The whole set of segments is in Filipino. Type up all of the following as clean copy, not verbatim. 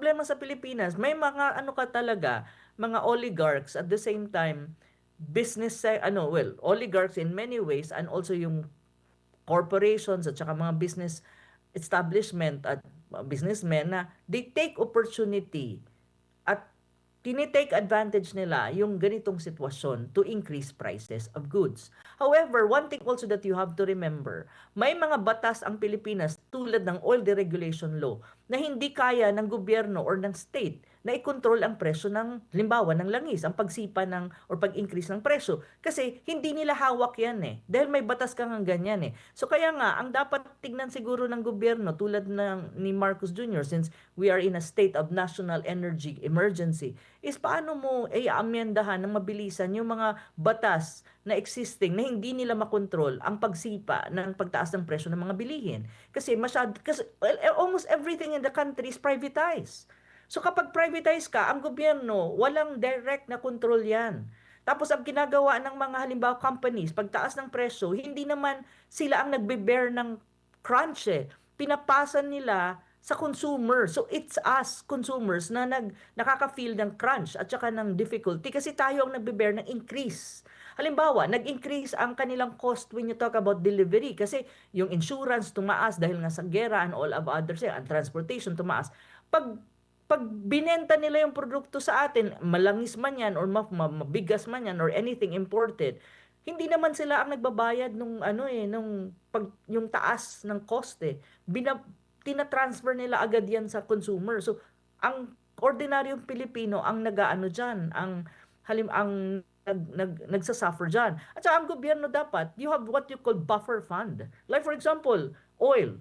problema sa Pilipinas, may mga ano ka talaga, mga oligarchs at the same time, oligarchs in many ways and also yung corporations at saka mga business establishment at businessmen na they take opportunity at tinitake advantage nila yung ganitong sitwasyon to increase prices of goods. However, one thing also that you have to remember, may mga batas ang Pilipinas tulad ng oil deregulation law na hindi kaya ng gobyerno or ng state na ikontrol ang presyo ng, halimbawa, ng langis, ang pagsipa ng or pag-increase ng presyo. Kasi hindi nila hawak yan eh. Dahil may batas kang ganyan eh. So kaya nga, ang dapat tignan siguro ng gobyerno tulad ng ni Marcos Jr. since we are in a state of national energy emergency, is paano mo i-amyendahan ng mabilisan yung mga batas na existing na hindi nila makontrol ang pagsipa ng pagtaas ng presyo ng mga bilihin. Kasi well, almost everything in the country is privatized. So kapag privatize ka, ang gobyerno, walang direct na control yan. Tapos ang ginagawa ng mga halimbawa companies, pagtaas ng presyo, hindi naman sila ang nagbe-bear ng crunch eh. Pinapasan nila sa consumer. So it's us consumers na nakaka-feel ng crunch at saka ng difficulty kasi tayo ang nagbe-bear ng increase. Halimbawa, nag-increase ang kanilang cost when you talk about delivery kasi yung insurance tumaas dahil nga sa gera and all of others, ang transportation tumaas. Pag binenta nila yung produkto sa atin, malangis man yan or mabigas man yan or anything imported, hindi naman sila ang nagbabayad nung yung taas ng cost eh. Tina-transfer nila agad yan sa consumer. So ang ordinaryong Pilipino ang nagaano diyan, ang nagsasuffer diyan. At saka ang gobyerno dapat, you have what you call buffer fund. Like for example, oil.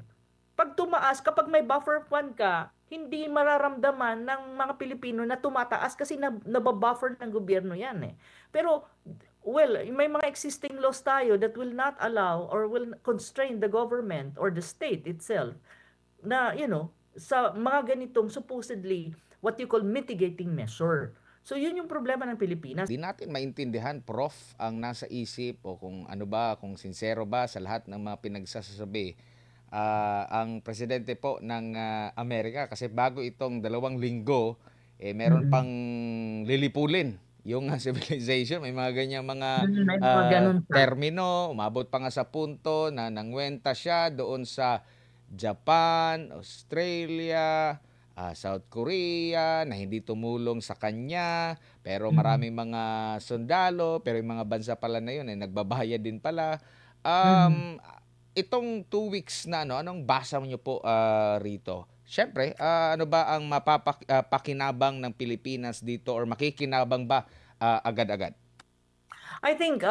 Pag tumaas, kapag may buffer fund ka, hindi mararamdaman ng mga Pilipino na tumataas kasi nababuffer ng gobyerno yan eh. Pero, well, may mga existing laws tayo that will not allow or will constrain the government or the state itself na, sa mga ganitong supposedly what you call mitigating measure. So, yun yung problema ng Pilipinas. Di natin maintindihan, Prof, ang nasa isip o kung ano ba, kung sincero ba sa lahat ng mga pinagsasabi ang presidente po ng Amerika kasi bago itong 2 linggo meron pang lilipulin yung civilization, may mga ganyan mga May mga ganun pa. termino, umabot pa nga sa punto na nangwenta siya doon sa Japan, Australia, South Korea na hindi tumulong sa kanya pero maraming mga sundalo pero yung mga bansa pala na yun nagbabayad din pala. Itong 2 weeks na anong basa niyo po rito? Siyempre, ano ba ang pakinabang ng Pilipinas dito or makikinabang ba agad-agad? I think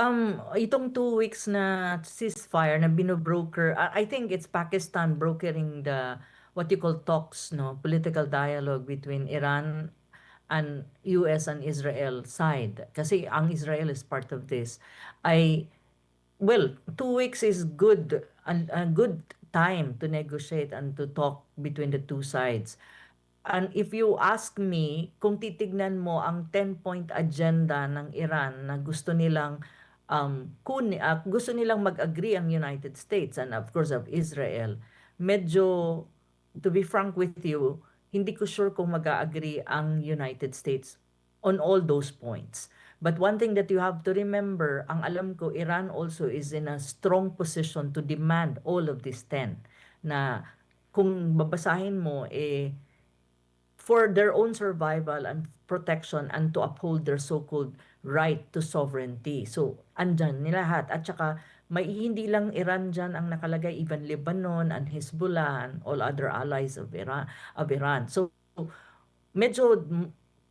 itong 2 weeks na ceasefire na binobroker, I think it's Pakistan brokering the what you call talks, no, political dialogue between Iran and US and Israel side. Kasi ang Israel is part of this. Well, 2 weeks is good, a good time to negotiate and to talk between the two sides. And if you ask me, kung titignan mo ang 10-point agenda ng Iran na gusto nilang mag-agree ang United States and of course of Israel, medyo, to be frank with you, hindi ko sure kung mag-agree ang United States on all those points. But one thing that you have to remember, ang alam ko, Iran also is in a strong position to demand all of these 10. Na kung babasahin mo, for their own survival and protection and to uphold their so-called right to sovereignty. So, andyan nilahat. At saka, may hindi lang Iran dyan ang nakalagay, even Lebanon and Hezbollah and all other allies of Iran. So, medyo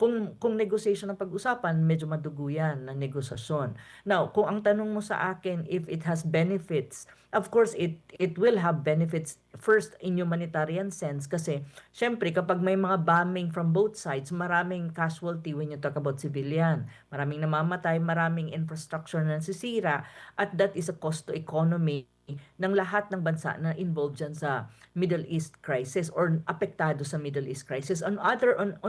kung negotiation ang pag-usapan, medyo madugo yan ng negosasyon. Now, kung ang tanong mo sa akin if it has benefits, of course it will have benefits first in humanitarian sense kasi syempre kapag may mga bombing from both sides, maraming casualty when you talk about civilian. Maraming namamatay, maraming infrastructure na nasisira at that is a cost to economy ng lahat ng bansa na involved dyan sa Middle East crisis or apektado sa Middle East crisis. On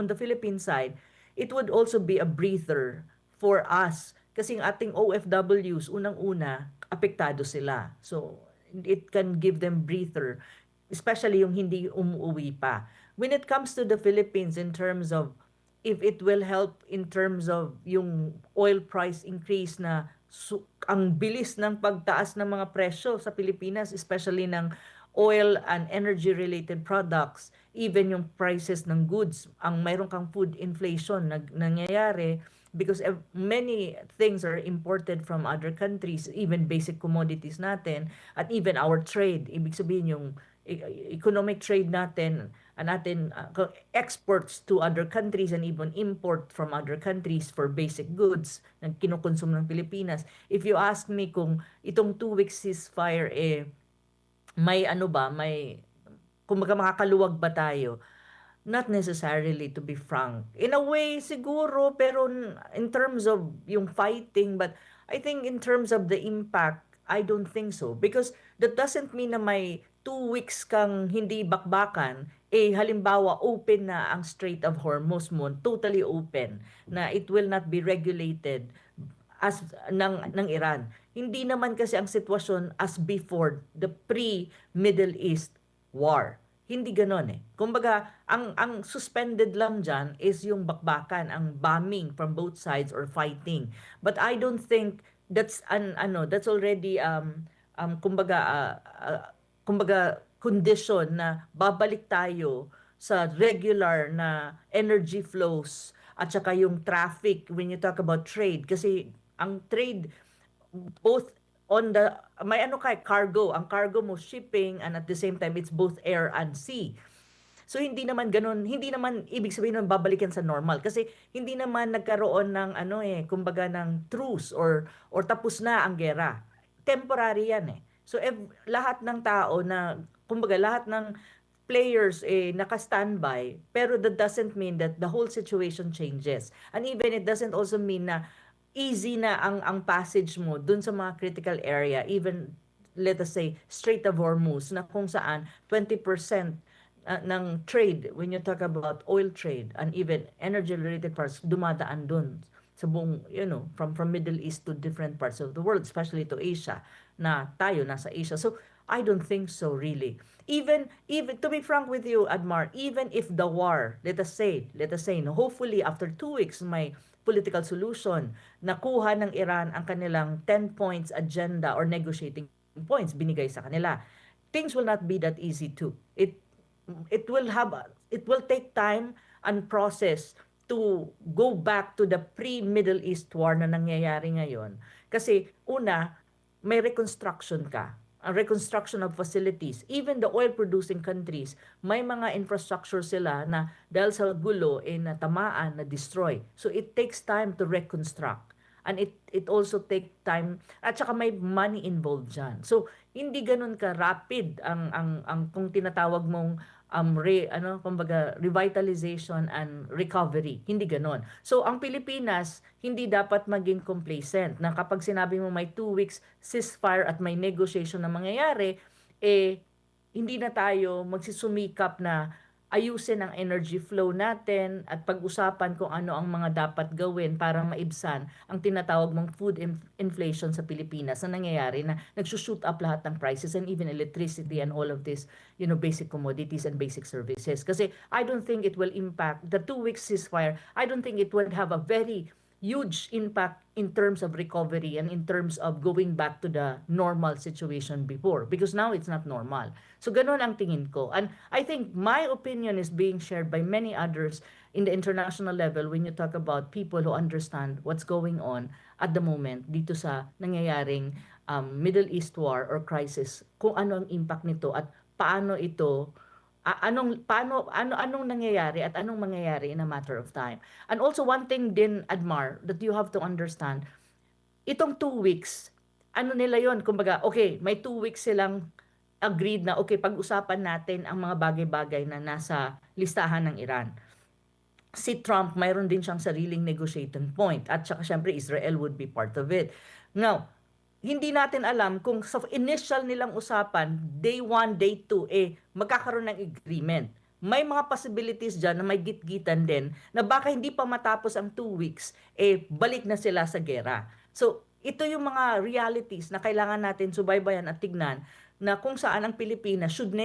the Philippine side, it would also be a breather for us kasi ang ating OFWs unang-una apektado sila. So it can give them breather, especially yung hindi umuwi pa. when it comes to the Philippines in terms of if it will help in terms of yung oil price increase na ang bilis ng pagtaas ng mga presyo sa Pilipinas, especially ng oil and energy related products, even yung prices ng goods, ang mayroon kang food inflation nangyayari because many things are imported from other countries, even basic commodities natin, at even our trade, ibig sabihin yung economic trade natin, exports to other countries and even import from other countries for basic goods na kinukonsumo ng Pilipinas. If you ask me kung itong 2 week ceasefire may ano ba, kumbaga makakaluwag ba tayo? Not necessarily, to be frank. In a way, siguro, pero in terms of yung fighting, but I think in terms of the impact, I don't think so. Because that doesn't mean na may 2 weeks kang hindi bakbakan, halimbawa, open na ang Strait of Hormuz mo, totally open, na it will not be regulated as ng Iran. Hindi naman kasi ang sitwasyon as before the pre-Middle East war. Hindi ganon eh. Kumbaga, ang suspended lang dyan is yung bakbakan, ang bombing from both sides or fighting. But I don't think that's that's already kumbaga condition na babalik tayo sa regular na energy flows at saka yung traffic when you talk about trade kasi ang trade both on the may cargo, ang cargo mo shipping and at the same time it's both air and sea. So hindi naman ganun, hindi naman ibig sabihin na babalikan sa normal kasi hindi naman nagkaroon ng kumbaga ng truce or tapos na ang gera. Temporary yan eh. So lahat ng tao na kumbaga lahat ng players naka-standby pero that doesn't mean that the whole situation changes. And even it doesn't also mean na easy na ang passage mo dun sa mga critical area, even let us say Strait of Hormuz na kung saan 20% ng trade when you talk about oil trade and even energy related parts dumadaan dun sa buong from Middle East to different parts of the world, especially to Asia, na tayo nasa Asia. So I don't think so really. Even to be frank with you, Admar, even if the war, let us say no, hopefully after 2 weeks may political solution, nakuha ng Iran ang kanilang 10 points agenda or negotiating points binigay sa kanila. Things will not be that easy too. It will take time and process to go back to the pre-Middle East war na nangyayari ngayon. Kasi una, may reconstruction ka. Ang reconstruction of facilities, even the oil-producing countries, may mga infrastructure sila na dahil sa gulo, natamaan, na-destroy. So it takes time to reconstruct. And it also take time, at saka may money involved dyan. So hindi ganun ka rapid ang kung tinatawag mong kumbaga revitalization and recovery. Hindi ganon. So ang Pilipinas hindi dapat maging complacent na kapag sinabi mo may 2 weeks ceasefire at may negotiation na mangyayari, hindi na tayo magsusumikap na ayusin ang energy flow natin at pag-usapan kung ano ang mga dapat gawin para maibsan ang tinatawag mong food inflation sa Pilipinas na nangyayari na nagsushoot up lahat ng prices and even electricity and all of this, basic commodities and basic services. Kasi I don't think it will impact the 2 weeks ceasefire. I don't think it will have a very huge impact in terms of recovery and in terms of going back to the normal situation before because now it's not normal. So ganun ang tingin ko. And I think my opinion is being shared by many others in the international level when you talk about people who understand what's going on at the moment dito sa nangyayaring Middle East war or crisis, kung ano ang impact nito at paano ito anong nangyayari at anong mangyayari in a matter of time. And also one thing din, Admar, that you have to understand, itong 2 weeks, nila yon, kumbaga, okay, may 2 weeks silang agreed na, okay, pag-usapan natin ang mga bagay-bagay na nasa listahan ng Iran. Si Trump, mayroon din siyang sariling negotiating point at saka syempre Israel would be part of it. Now, hindi natin alam kung sa initial nilang usapan, day 1, day 2, magkakaroon ng agreement. May mga possibilities dyan na may gitgitan din na baka hindi pa matapos ang 2 weeks, balik na sila sa gera. So, ito yung mga realities na kailangan natin subaybayan at tignan na kung saan ang Pilipinas should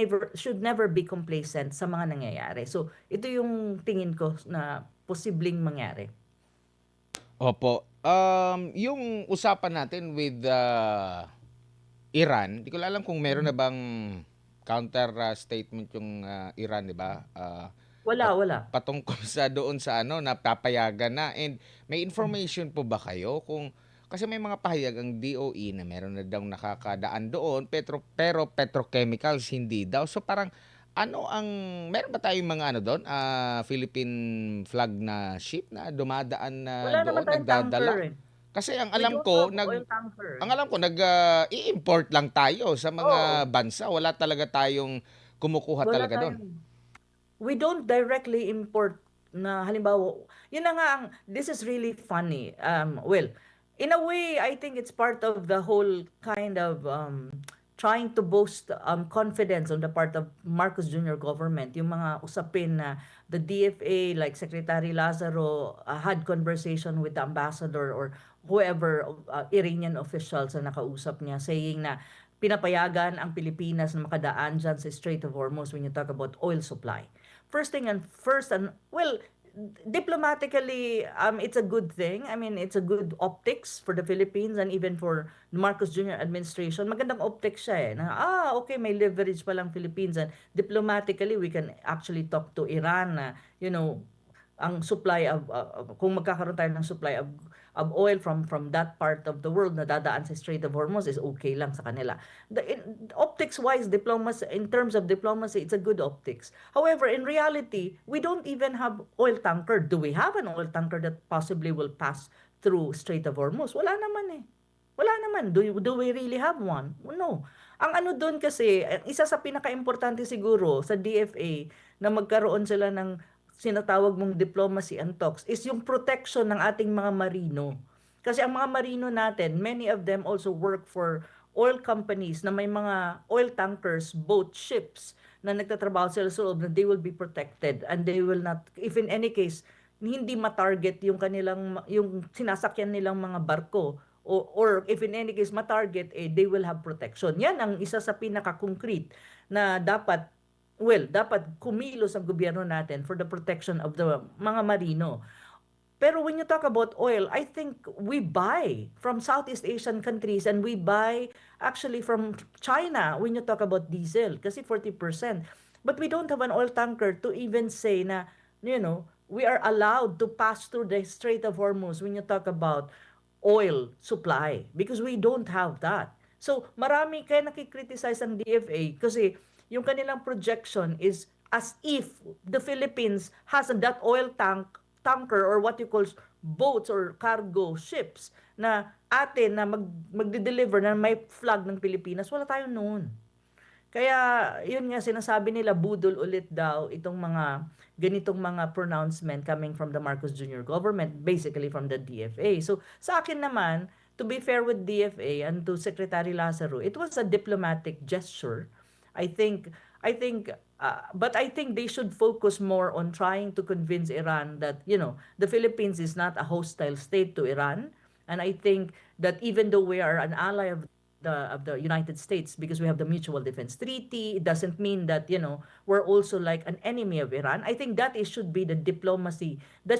never be complacent sa mga nangyayari. So, ito yung tingin ko na posibleng mangyari. Opo. Yung usapan natin with Iran, di ko alam kung meron na bang counter statement yung Iran, di ba? Wala, wala. Patungkol sa doon sa ano, napapayagan na. And may information po ba kayo kung kasi may mga pahayag ang DOE na meron na daw nakakadaan doon, pero petrochemicals hindi daw. So parang ano ang meron ba tayong mga ano doon, Philippine flag na ship na dumadaan na Wala naman doon, tayong tanker nagdadala? eh. Kasi We don't have oil tanker. i-import lang tayo sa Oo, mga bansa. Wala talaga tayong kumukuha wala talaga doon. tayong we don't directly import na halimbawa, yun na nga this is really funny. Well, in a way, I think it's part of the whole kind of trying to boost confidence on the part of Marcos Jr. government. Yung mga usapin na the DFA, like Secretary Lazaro, had conversation with the ambassador or whoever Iranian officials na nakausap niya saying na pinapayagan ang Pilipinas na makadaan dyan sa Strait of Hormuz when you talk about oil supply. Well, diplomatically, it's a good thing. I mean, it's a good optics for the Philippines and even for Marcos Jr. administration. Magandang optics siya eh. Na, okay, may leverage pa lang Philippines and diplomatically, we can actually talk to Iran na, ang supply kung magkakaroon tayo ng supply of oil from that part of the world na dadaan sa Strait of Hormuz is okay lang sa kanila. Optics wise, diplomacy, in terms of diplomacy, it's a good optics. However, in reality, we don't even have oil tanker. Do we have an oil tanker that possibly will pass through Strait of Hormuz? Wala naman eh. Wala naman. Do we really have one? No. Ang ano doon kasi, isa sa pinaka-importante siguro sa DFA na magkaroon sila ng sinatawag mong diplomacy and talks is yung protection ng ating mga marino. Kasi ang mga marino natin, many of them also work for oil companies na may mga oil tankers, boat, ships na nagtatrabaho sila sa loob na they will be protected and they will not, if in any case, hindi matarget yung yung sinasakyan nilang mga barko or if in any case matarget, they will have protection. Yan ang isa sa pinaka-concrete na dapat kumilos ang gobyerno natin for the protection of the mga marino. Pero when you talk about oil, I think we buy from Southeast Asian countries and we buy actually from China when you talk about diesel kasi 40%. But we don't have an oil tanker to even say na, we are allowed to pass through the Strait of Hormuz when you talk about oil supply because we don't have that. So marami kaya nakikriticize ang DFA kasi yung kanilang projection is as if the Philippines has that oil tanker or what you call boats or cargo ships na atin na magde-deliver na may flag ng Pilipinas. Wala tayo noon. Kaya yun nga sinasabi nila budol ulit daw itong mga ganitong mga pronouncement coming from the Marcos Jr. government, basically from the DFA. So sa akin naman, to be fair with DFA and to Secretary Lazaro, it was a diplomatic gesture. But I think they should focus more on trying to convince Iran that, the Philippines is not a hostile state to Iran. And I think that even though we are an ally of the United States because we have the Mutual Defense Treaty, it doesn't mean that, we're also like an enemy of Iran. I think that should be the diplomacy that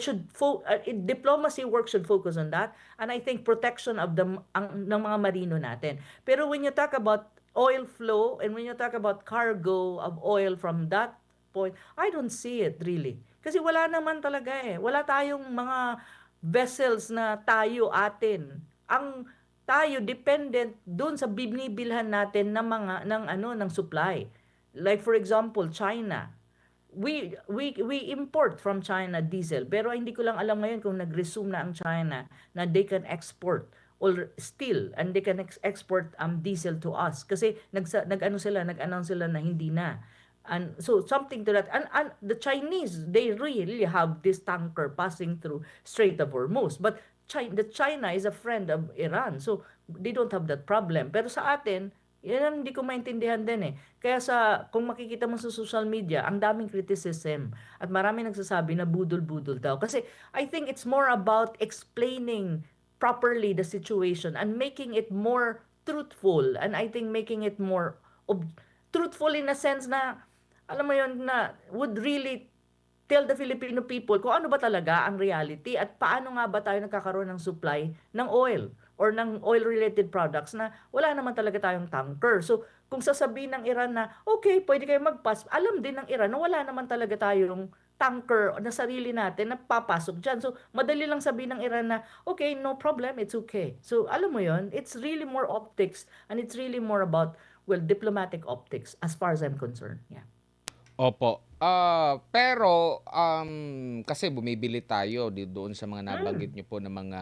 diplomacy work should focus on that. And I think protection of ng mga marino natin. Pero when you talk about oil flow and when you talk about cargo of oil from that point, I don't see it really. Kasi wala naman talaga eh. Wala tayong mga vessels na atin. Tayo dependent doon sa binibilhan natin ng supply. Like for example, China. We import from China diesel, pero hindi ko lang alam ngayon kung nag-resume na ang China na they can export or still and they can export diesel to us kasi nag-announce sila na hindi na. And so something to that, and the Chinese, they really have this tanker passing through Strait of Hormuz, but China is a friend of Iran, so they don't have that problem. Pero sa atin, yan ang hindi ko maintindihan din eh. Kaya kung makikita mo sa social media, ang daming criticism at marami nagsasabi na budol-budol daw. Kasi I think it's more about explaining properly the situation and making it more truthful, and I think making it more truthful in a sense na, alam mo yon, na would really tell the Filipino people kung ano ba talaga ang reality at paano nga ba tayo nagkakaroon ng supply ng oil or ng oil-related products na wala naman talaga tayong tanker. So, kung sasabihin ng Iran na, okay, pwede kayo mag-pass, alam din ng Iran na wala naman talaga tayong tanker na sarili natin na papasok dyan. So, madali lang sabihin ng Iran na, okay, no problem, it's okay. So, alam mo yon, it's really more optics and it's really more about, well, diplomatic optics as far as I'm concerned. Yeah. Opo. Pero kasi bumibili tayo doon sa mga nabanggit Mm, niyo po na mga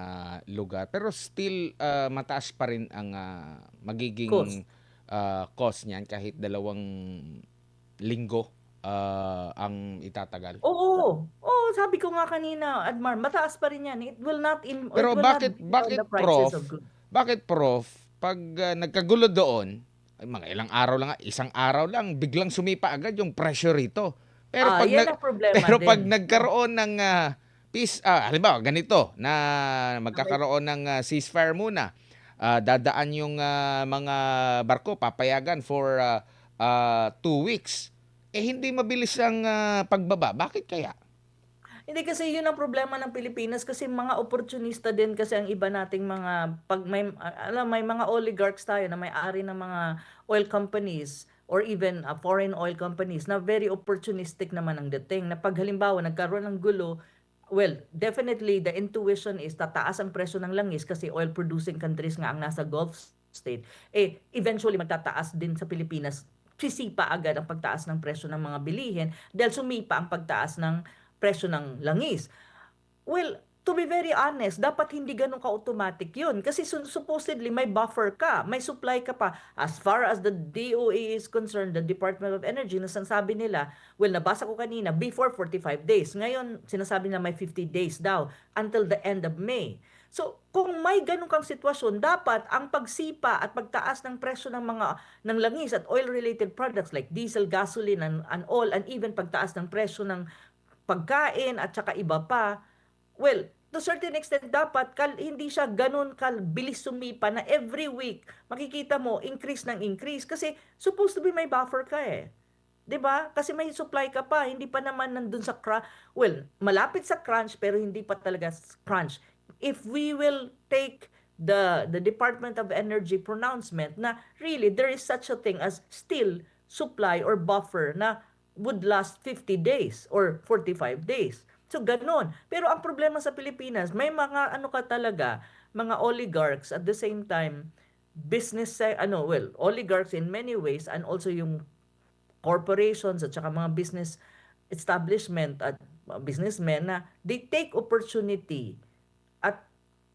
lugar, pero still mataas pa rin ang cost. magiging cost niyan kahit 2 linggo ang itatagal. Oo, oo, sabi ko nga kanina, Admar, mataas pa rin 'yan. It Pero will not bakit bring down bakit the prices Prof, of goods. bakit Prof, 'pag nagkagulo doon, ay mga ilang araw lang, isang araw lang biglang sumipa agad yung presyo rito. Pero Ah, pag 'yan ang problema pero pag din. nagkaroon ng halimbawa ganito na Na may magkakaroon ng ceasefire muna, dadaan yung mga barko papayagan for 2 weeks. Eh hindi mabilis ang pagbaba. Bakit kaya? Hindi kasi 'yun ang problema ng Pilipinas kasi mga oportunista din kasi ang iba nating mga 'pag may mga oligarchs tayo na may-ari ng mga oil companies or even foreign oil companies na very opportunistic naman ang dating na 'pag halimbawa nagkaroon ng gulo, well, definitely the intuition is tataas ang presyo ng langis kasi oil producing countries nga ang nasa Gulf state. Eh, eventually magtataas din sa Pilipinas. Sisipa agad ang pagtaas ng presyo ng mga bilihin dahil sumipa ang pagtaas ng presyo ng langis. Well, to be very honest, dapat hindi ganun ka-automatic yun. Kasi supposedly may buffer ka, may supply ka pa. As far as the DOE is concerned, the Department of Energy, na sinasabi nila, well, nabasa ko kanina, before 45 days. Ngayon, sinasabi na may 50 days daw until the end of May. So, kung may ganun kang sitwasyon, dapat ang pagsipa at pagtaas ng presyo ng langis at oil-related products like diesel, gasoline, and oil, and even pagtaas ng presyo ng pagkain at saka iba pa, well, to certain extent dapat hindi siya ganun bilis sumipa na every week makikita mo increase ng increase kasi supposed to be may buffer ka eh. 'Di ba? Kasi may supply ka pa, hindi pa naman nandun sa well, malapit sa crunch pero hindi pa talaga crunch. If we will take the Department of Energy pronouncement na really there is such a thing as still supply or buffer na would last 50 days or 45 days. So, ganon. Pero ang problema sa Pilipinas, may mga ano ka talaga, mga oligarchs at the same time, oligarchs in many ways and also yung corporations at saka mga business establishment at businessmen na they take opportunity at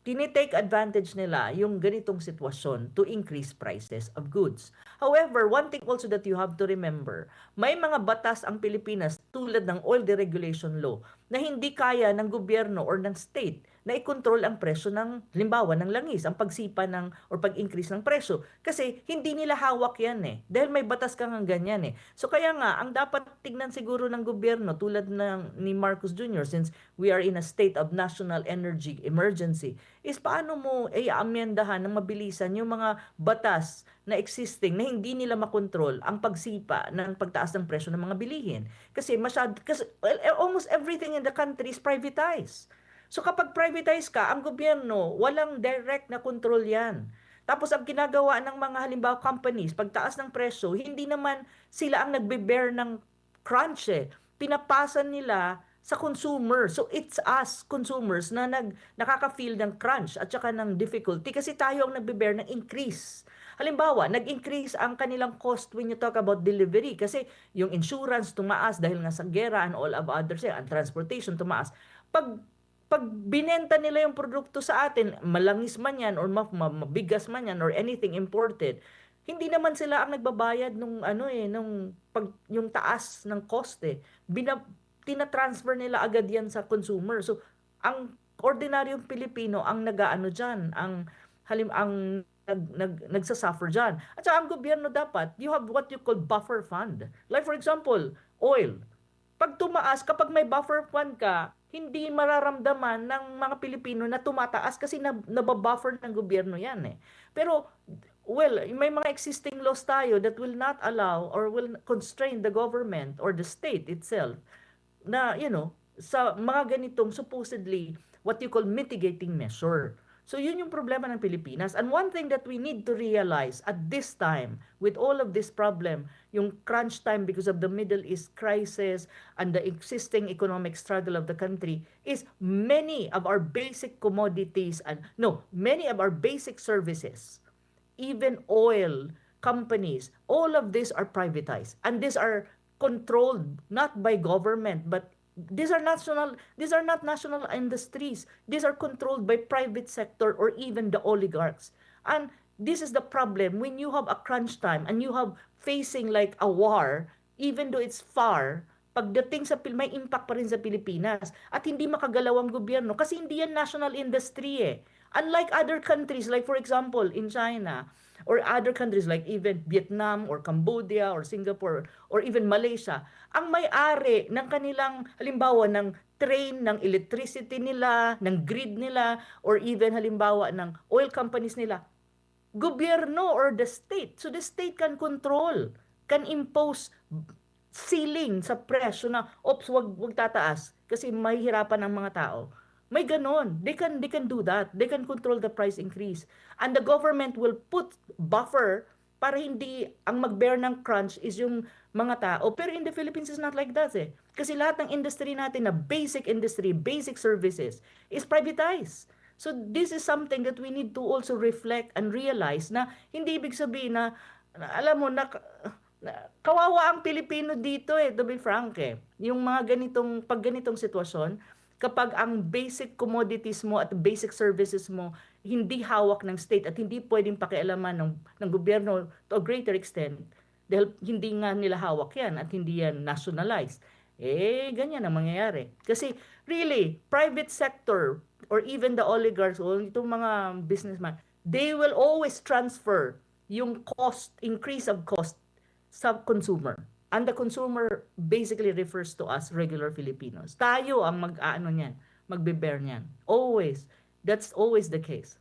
tinitake advantage nila yung ganitong sitwasyon to increase prices of goods. However, one thing also that you have to remember, may mga batas ang Pilipinas tulad ng Oil Deregulation Law na hindi kaya ng gobyerno or ng state na i-control ang presyo ng, halimbawa, ng langis, ang pagsipa ng or pag-increase ng presyo. Kasi hindi nila hawak yan eh. Dahil may batas kang ganyan eh. So kaya nga, ang dapat tignan siguro ng gobyerno tulad ni Marcos Jr. since we are in a state of national energy emergency, is paano mo i-amyendahan ng mabilisan yung mga batas na existing na hindi nila makontrol ang pagsipa ng pagtaas ng presyo ng mga bilihin. Kasi almost everything in the country is privatized. So kapag privatize ka, ang gobyerno, walang direct na control yan. Tapos ang ginagawa ng mga halimbawa companies, pagtaas ng presyo, hindi naman sila ang nagbe-bear ng crunch eh. Pinapasa nila sa consumer. So it's us consumers na nakaka-feel ng crunch at saka ng difficulty kasi tayo ang nagbe-bear ng increase. Halimbawa, nag-increase ang kanilang cost when you talk about delivery kasi yung insurance tumaas dahil nga sa gera and all of others, ang transportation tumaas. Pag binenta nila yung produkto sa atin, malangis man yan or mabigas man yan or anything imported, hindi naman sila ang nagbabayad yung taas ng cost eh. Tina-transfer nila agad yan sa consumer. So, ang ordinaryong Pilipino ang nag-aano diyan, ang nagsasuffer diyan. At saka ang gobyerno dapat, you have what you call buffer fund. Like for example, oil. Pag tumaas, kapag may buffer fund ka, hindi mararamdaman ng mga Pilipino na tumataas kasi nababuffer ng gobyerno yan eh. Pero well, may mga existing laws tayo that will not allow or will constrain the government or the state itself na, sa mga ganitong supposedly what you call mitigating measure. So yun yung problema ng Pilipinas. And one thing that we need to realize at this time, with all of this problem, yung crunch time because of the Middle East crisis and the existing economic struggle of the country, is many of our basic commodities and no, many of our basic services, even oil companies, all of these are privatized. And these are controlled not by government, but these are not national industries. These are controlled by private sector or even the oligarchs. And this is the problem when you have a crunch time and you have facing like a war, even though it's far, pagdating sa may impact pa rin sa Pilipinas at hindi makagalaw ang gobyerno kasi hindi yan national industry eh. Unlike other countries like for example in China or other countries like even Vietnam or Cambodia or Singapore or even Malaysia, ang may-ari ng kanilang halimbawa ng train, ng electricity nila, ng grid nila, or even halimbawa ng oil companies nila, gobyerno or the state. So the state can control, can impose ceiling sa presyo na, wag tataas kasi mahihirapan ang mga tao. May ganon. They can do that. They can control the price increase. And the government will put buffer para hindi ang mag-bear ng crunch is yung mga tao. Pero in the Philippines, it's not like that eh. Kasi lahat ng industry natin na basic industry, basic services is privatized. So this is something that we need to also reflect and realize na hindi ibig sabihin na alam mo na kawawa ang Pilipino dito eh, to be frank eh. Yung mga ganitong sitwasyon, kapag ang basic commodities mo at basic services mo hindi hawak ng state at hindi pwedeng pakialaman ng gobyerno to a greater extent dahil hindi nga nila hawak yan at hindi yan nationalized, ganyan ang mangyayari. Kasi really, private sector or even the oligarchs o itong mga businessman, they will always transfer yung increase of cost sa consumer. And the consumer basically refers to us regular Filipinos. Tayo ang magbe-bear niyan. Always. That's always the case.